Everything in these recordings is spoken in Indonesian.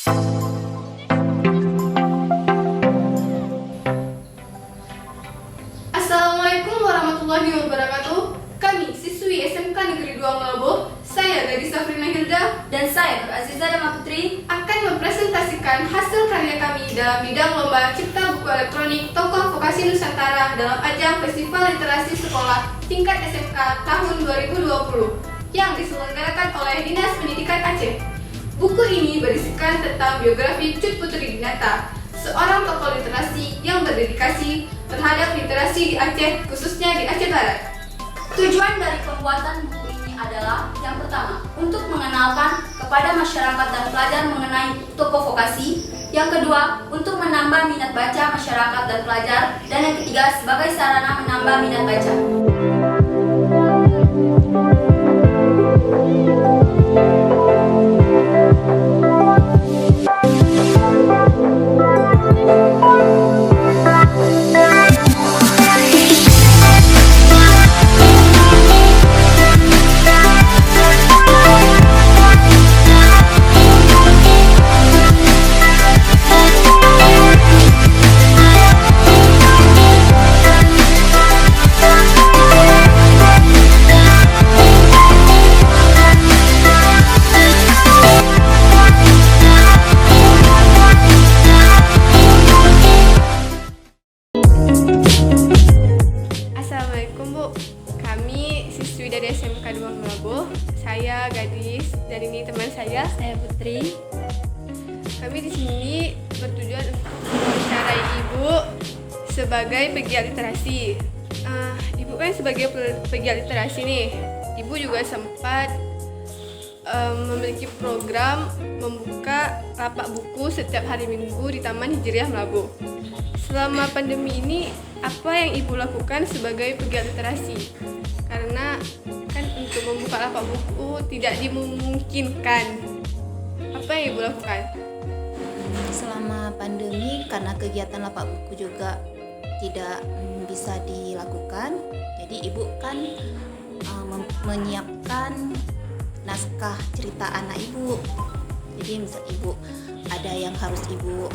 Assalamualaikum warahmatullahi wabarakatuh. Kami siswi SMK Negeri 2 Melobo, saya Gadis Safrina Hilda Dan saya Nur Aziza Dama Putri akan mempresentasikan hasil karya kami dalam bidang lomba cipta buku elektronik Tokoh Vokasi Nusantara dalam ajang Festival Literasi Sekolah tingkat SMK tahun 2020 yang diselenggarakan oleh Dinas Pendidikan Aceh. Buku ini berisikan tentang biografi Cut Putri Dinata, seorang tokoh literasi yang berdedikasi terhadap literasi di Aceh, khususnya di Aceh Barat. Tujuan dari pembuatan buku ini adalah yang pertama, untuk mengenalkan kepada masyarakat dan pelajar mengenai tokoh vokasi. Yang kedua, untuk menambah minat baca masyarakat dan pelajar. Dan yang ketiga, sebagai sarana menambah minat baca. Assalamualaikum Bu, kami siswi dari SMK 2 Melobo. Saya Gadis dan ini teman saya Putri. Kami di sini bertujuan untuk mewawancarai Ibu sebagai pegiat literasi. Ibu kan sebagai pegiat literasi nih, Ibu juga sempat memiliki program membuka lapak buku setiap hari Minggu di Taman Hijriah Melobo. Selama pandemi ini, apa yang Ibu lakukan sebagai pegiat literasi? Karena kan untuk membuka lapak buku tidak dimungkinkan. Apa yang Ibu lakukan? Selama pandemi, karena kegiatan lapak buku juga tidak bisa dilakukan, jadi ibu kan menyiapkan naskah cerita anak ibu. Jadi misal ibu ada yang harus ibu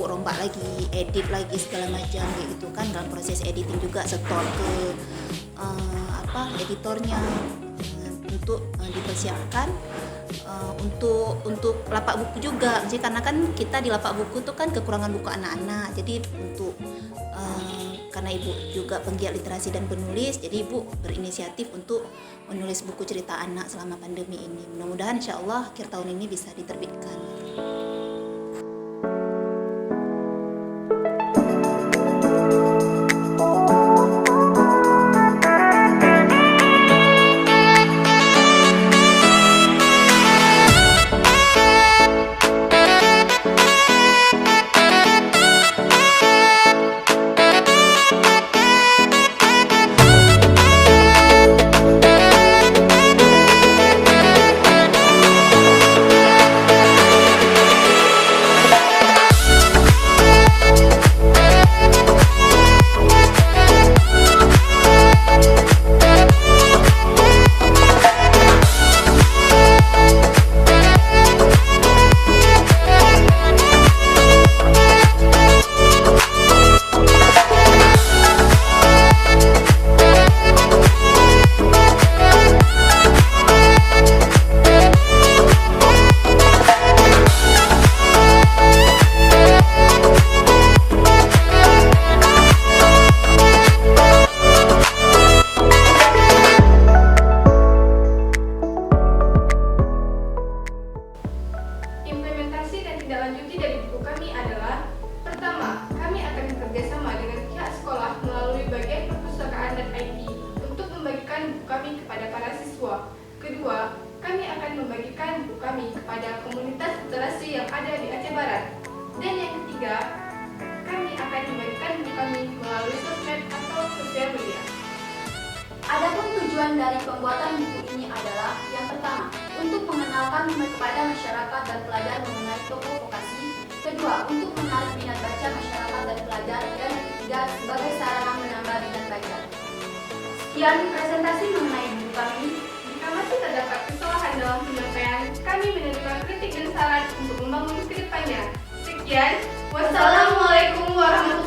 rombak lagi, edit lagi segala macam kayak gitu kan, dalam proses editing juga setor ke editornya untuk dipersiapkan untuk lapak buku juga. Jadi karena kan kita di lapak buku tuh kan kekurangan buku anak-anak. Jadi untuk karena ibu juga penggiat literasi dan penulis, jadi ibu berinisiatif untuk menulis buku cerita anak selama pandemi ini. Mudah-mudahan insya Allah akhir tahun ini bisa diterbitkan. Implementasi dan tindak lanjuti dari buku kami adalah: pertama, kami akan bekerjasama dengan pihak sekolah melalui bagian perpustakaan dan IT untuk membagikan buku kami kepada para siswa. Kedua, kami akan membagikan buku kami kepada komunitas literasi yang ada di Aceh Barat. Dan yang ketiga, kami akan membagikan buku kami melalui sosmed atau sosial media. Adapun tujuan dari pembuatan buku ini adalah yang pertama, untuk mengenalkan kepada masyarakat dan pelajar mengenai tokoh vokasi. Kedua, untuk menarik minat baca masyarakat dan pelajar. Dan yang ketiga, sebagai sarana menambah minat baca. Sekian presentasi mengenai buku kami. Jika masih terdapat kesalahan dalam penyampaian, kami menerima kritik dan saran untuk membangun sekian. Wassalamualaikum warahmatullahi